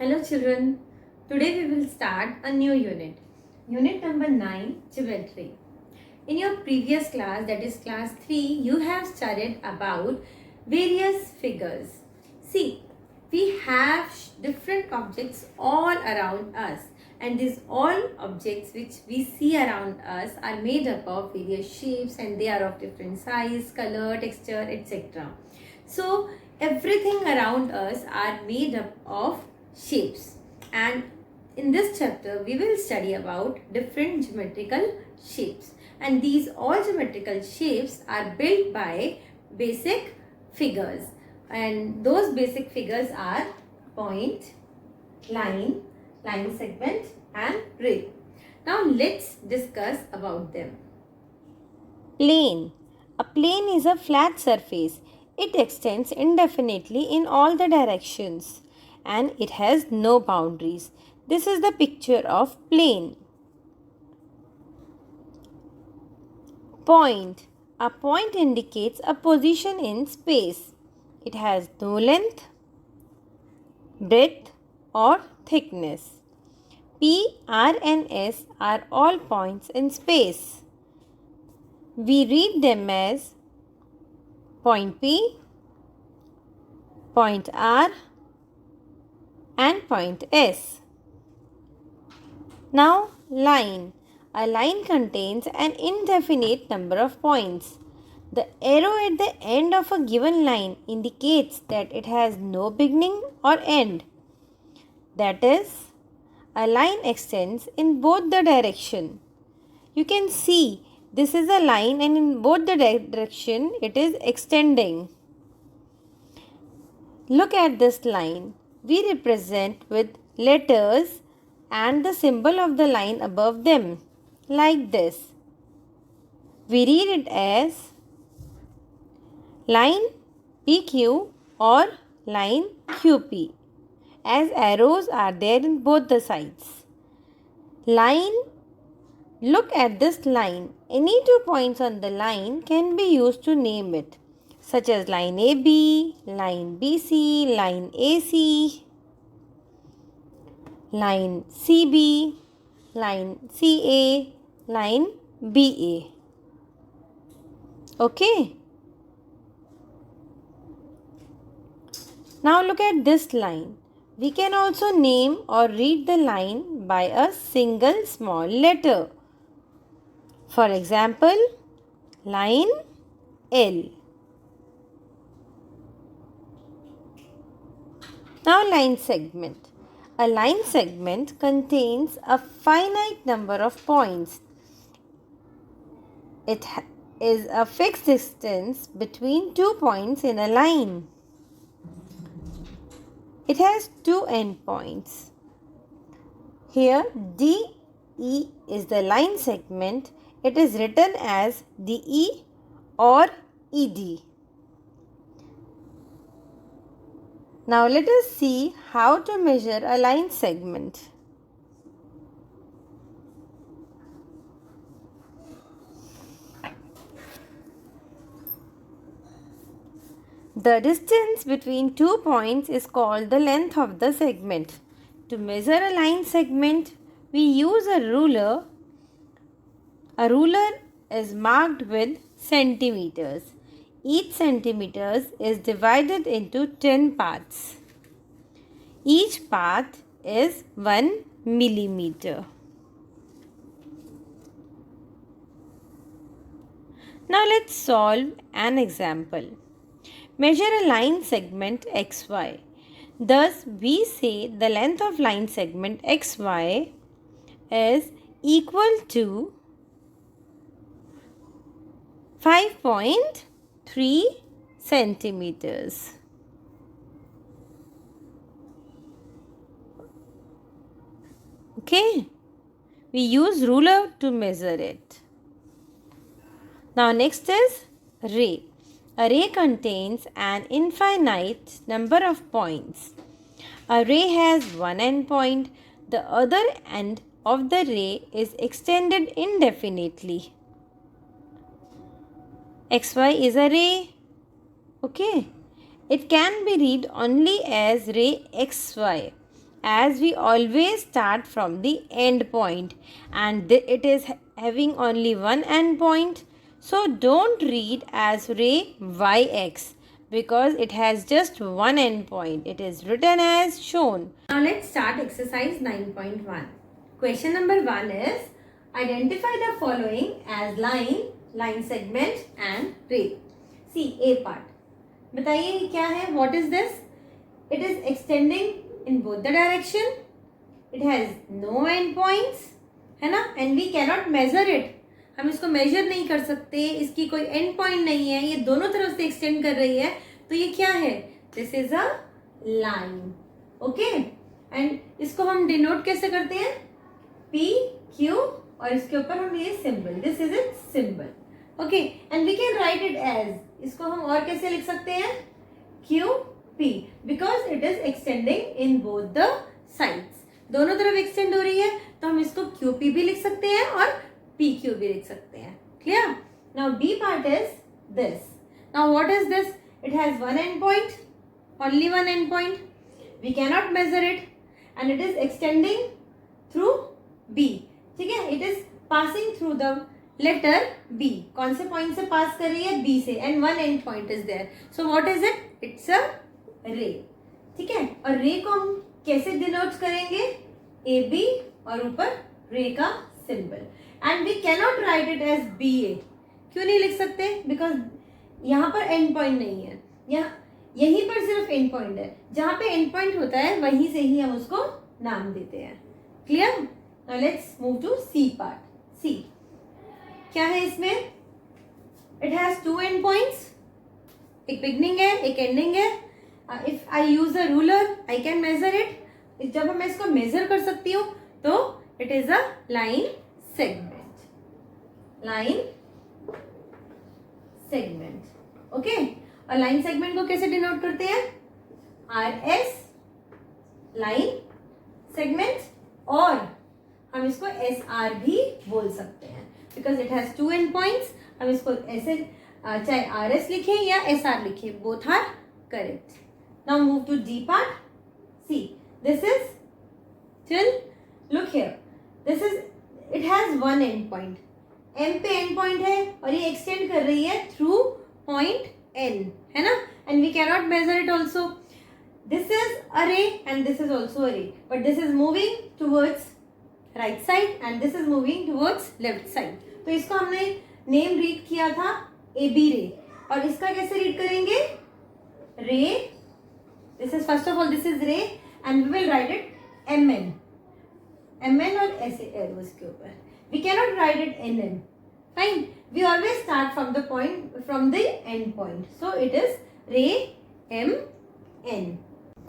Hello children, today we will start a new unit. Unit number 9, Geometry. In your previous class, that is class 3, you have studied about various figures. See, we have different objects all around us, and these all objects which we see around us are made up of various shapes, and they are of different size, color, texture, etc. So everything around us are made up of shapes, and in this chapter we will study about different geometrical shapes, and these all geometrical shapes are built by basic figures, and those basic figures are point, line, line segment and ray. Now let's discuss about them. Plane. A plane is a flat surface. It extends indefinitely in all the directions and it has no boundaries. This is the picture of plane. Point. A point indicates a position in space. It has no length, breadth or thickness. P, R and S are all points in space. We read them as point P, point R and point S. Now line. A line contains an indefinite number of points. The arrow at the end of a given line indicates that it has no beginning or end. That is, a line extends in both the direction. You can see this is a line and in both the direction it is extending. Look at this line. We represent with letters and the symbol of the line above them, like this. We read it as line PQ or line QP, as arrows are there in both the sides. Line. Look at this line. Any 2 points on the line can be used to name it, such as line AB, line BC, line AC, line CB, line CA, line BA. Okay. Now look at this line. We can also name or read the line by a single small letter. For example, line L. Now line segment. A line segment contains a finite number of points. It is a fixed distance between 2 points in a line. It has 2 endpoints. Here DE is the line segment. It is written as DE or ED. Now let us see how to measure a line segment. The distance between 2 points is called the length of the segment. To measure a line segment, we use a ruler. A ruler is marked with centimeters. Each centimeter is divided into 10 parts. Each part is 1 millimeter. Now let's solve an example. Measure a line segment XY. Thus, we say the length of line segment XY is equal to 5.3 centimeters. Okay, we use ruler to measure it. Now next is ray. A ray contains an infinite number of points. A ray has one endpoint. The other end of the ray is extended indefinitely. XY is a ray. Okay. It can be read only as ray XY. as we always start from the end point and it is having only one end point. So don't read as ray yx because it has just one end point. It is written as shown. Now let's start exercise 9.1. Question number 1 is identify the following as line, line segment and ray. See A part. बताइए ये क्या है? What is this? It is extending in both the direction. It has no end points, है ना? And we cannot measure it. हम इसको major नहीं कर सकते, इसकी कोई एंड पॉइंट नहीं है, ये दोनों तरफ से एक्सटेंड कर रही है, तो ये क्या है? This is a line. Okay, and इसको हम डिनोट कैसे करते हैं? P Q और इसके ऊपर हम ये symbol, this is it symbol. Okay, and we can write it as, इसको हम और कैसे लिख सकते हैं? Q P, because it is extending in both the sides. दोनों तरफ एक्सटेंड हो रही है, तो हम इसको Q P भी लिख सकते हैं और PQ भी लिख सकते हैं. Clear? Now B part is this. Now what is this? It has one end point, only one end point. We cannot measure it, and it is extending through B. ठीक है? It is passing through the letter B. कौन से point से pass कर रही है? B से, and one end point is there. So what is it? It's a ray. ठीक है? और ray को हम कैसे denote करेंगे? AB और ऊपर ray का symbol. And we cannot write it as BA. क्यों नहीं लिख सकते? Because यहाँ पर end point नहीं है, यहाँ यहीं पर सिर्फ end point है. जहाँ पे end point होता है वहीं से ही हम उसको नाम देते हैं. Clear? Now let's move to C part. C क्या है इसमें? It has two end points. एक beginning है, एक ending है. If I use a ruler, I can measure it. जब मैं इसको measure कर सकती हूँ तो it is a line segment. Line segment. Okay, और लाइन सेगमेंट को कैसे डिनोट करते हैं? RS लाइन सेगमेंट, और हम इसको SR भी बोल सकते हैं because it has two end points. हम इसको ऐसे चाहे RS लिखें या SR लिखें, both are correct. Now move to D part. See this is till, look here, this is, it has one end point. M पे एंड पॉइंट है और ये एक्सटेंड कर रही है थ्रू पॉइंट N, है ना? And we cannot measure it also. This is a ray and this is also a ray, but this is moving towards right side and this is moving towards left side. तो इसको हमने name read किया था AB रे, और इसका कैसे read करेंगे? Ray, this is first of all this is ray and we will write it MN और ऐसे एरोज के ऊपर. We cannot write it NN. Fine. We always start from the point, from the end point. So it is ray MN.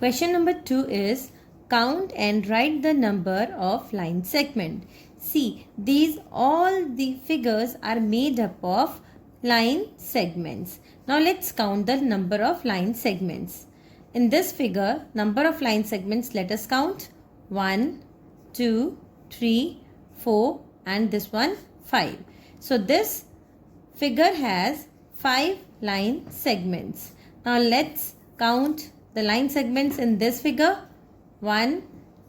Question number 2 is count and write the number of line segment. See, these all the figures are made up of line segments. Now let's count the number of line segments. In this figure, number of line segments, let us count 1, 2, 3, 4 and this one 5. So this figure has 5 line segments. Now let's count the line segments in this figure. 1,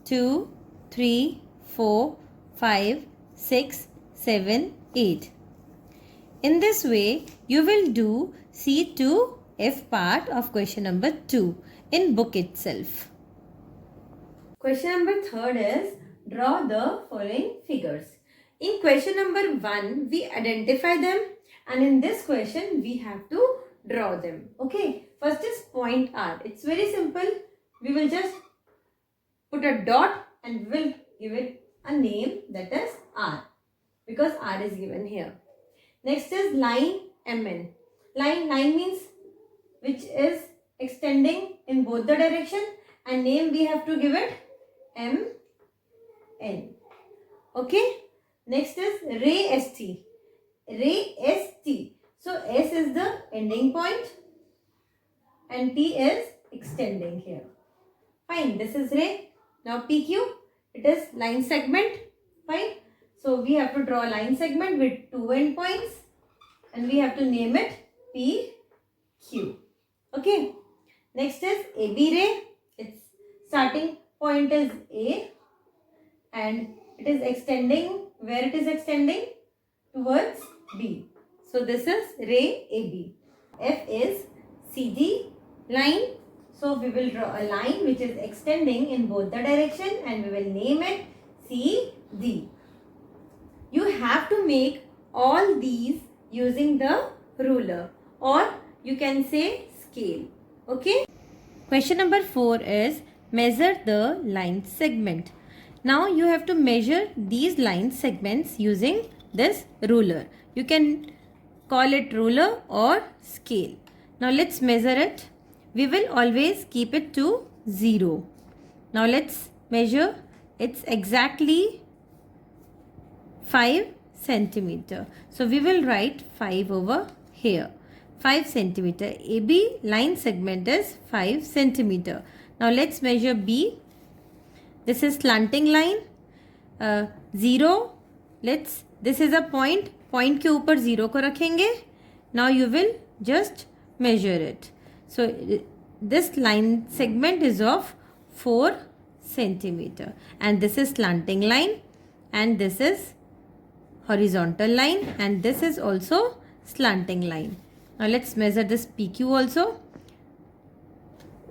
2, 3, 4, 5, 6, 7, 8. In this way, you will do C to F part of question number 2 in book itself. Question number 3 is draw the following figures. In question number 1, we identify them, and in this question, we have to draw them. Okay, first is point R. It's very simple. We will just put a dot and we will give it a name, that is R, because R is given here. Next is line MN. Line means which is extending in both the direction, and name we have to give it MN. Okay. Next is ray ST. Ray ST. So S is the ending point and T is extending here. Fine. This is ray. Now PQ. It is line segment. Fine. So we have to draw a line segment with two end points and we have to name it PQ. Okay. Next is AB ray. It's starting point is A and it is extending, where it is extending? Towards B. So this is ray AB. F is CD line. So we will draw a line which is extending in both the direction and we will name it CD. You have to make all these using the ruler, or you can say scale. Okay. Question number 4 is measure the line segment. Now you have to measure these line segments using this ruler. You can call it ruler or scale. Now let's measure it. We will always keep it to 0. Now let's measure. It's exactly 5 centimeter. So we will write 5 over here. 5 centimeter. AB line segment is 5 centimeter. Now let's measure B. This is slanting line. 0. This is a point. Point के ऊपर 0 को रखेंगे. Now you will just measure it. So this line segment is of 4 centimeter. And this is slanting line. And this is horizontal line. And this is also slanting line. Now let's measure this PQ also.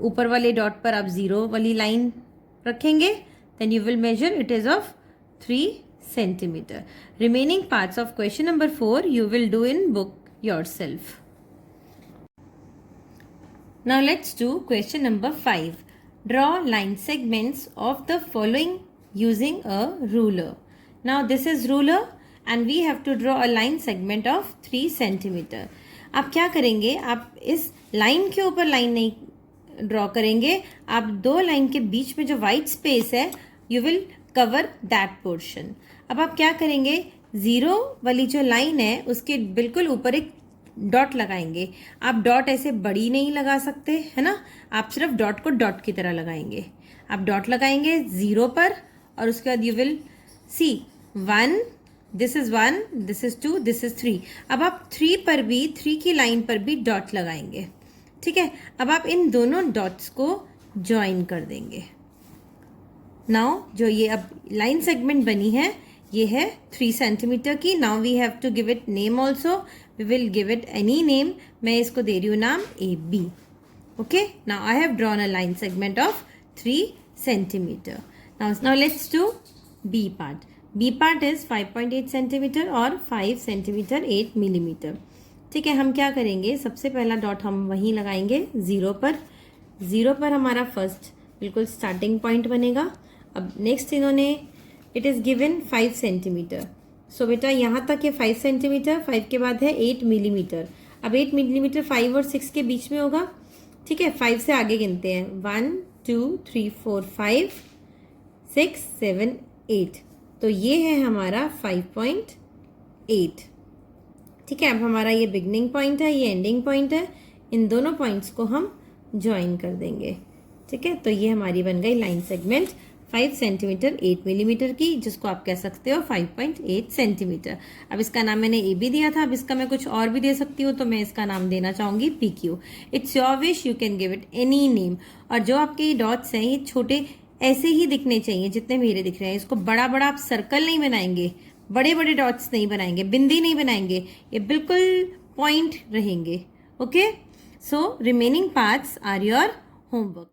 ऊपर वाले dot पर आप 0 वाली line रखेंगे. Then you will measure it is of 3 centimeter. Remaining parts of question number 4 you will do in book yourself. Now let's do question number 5. Draw line segments of the following using a ruler. Now this is ruler and we have to draw a line segment of 3 centimeter. आप क्या करेंगे? आप इस line के ऊपर line नहीं draw करेंगे. आप दो लाइन के बीच में जो वाइट स्पेस है you will cover that portion. अब आप क्या करेंगे? 0 वाली जो लाइन है उसके बिल्कुल ऊपर एक डॉट लगाएंगे. आप डॉट ऐसे बड़ी नहीं लगा सकते है ना. आप सिर्फ डॉट को डॉट की तरह लगाएंगे. आप डॉट लगाएंगे 0 पर और उसके बाद you will see 1. This is 1, this is 2, this is 3. अब आप 3 पर भी 3 की लाइन पर भी डॉट लगाएंगे. ठीक है. अब आप इन दोनों डॉट्स को ज्वाइन कर देंगे. नाउ जो ये अब लाइन सेगमेंट बनी है ये है 3 सेंटीमीटर की. Now we have to give it name also. We will give it any name. मैं इसको दे रही हूँ नाम AB. Okay. Now I have drawn a line segment of 3 centimetre. Now let's do B part. B part is 5.8 centimetre और 5 centimetre 8 millimetre. ठीक है. हम क्या करेंगे? सबसे पहला डॉट हम वहीं लगाएंगे 0 पर. 0 पर हमारा फर्स्ट बिल्कुल स्टार्टिंग पॉइंट बनेगा. अब नेक्स्ट इन्होंने इट इज़ गिवन 5 सेंटीमीटर. सो बेटा यहाँ तक ये 5 सेंटीमीटर. 5 के बाद है 8 मिलीमीटर. अब 8 मिलीमीटर 5 और 6 के बीच में होगा. ठीक है. 5 से आगे गिनते हैं. 1 2 3 4 5 6 7 8. तो ये है हमारा 5.8. ठीक है. अब हमारा ये बिगनिंग पॉइंट है, ये एंडिंग पॉइंट है. इन दोनों पॉइंट्स को हम ज्वाइन कर देंगे. ठीक है. तो ये हमारी बन गई लाइन सेगमेंट 5 सेंटीमीटर 8 मिलीमीटर की, जिसको आप कह सकते हो 5.8 सेंटीमीटर. अब इसका नाम मैंने AB दिया था. अब इसका मैं कुछ और भी दे सकती हूँ, तो मैं इसका नाम देना चाहूँगी PQ. It's your wish. You can give it any name. और जो आपके ये डॉट्स हैं ये छोटे ऐसे ही दिखने चाहिए जितने मेरे दिख रहे हैं. इसको बड़ा बड़ा आप सर्कल नहीं बनाएंगे, बड़े बड़े डॉट्स नहीं बनाएंगे, बिंदी नहीं बनाएंगे. ये बिल्कुल पॉइंट रहेंगे. Okay. So remaining parts are your homework.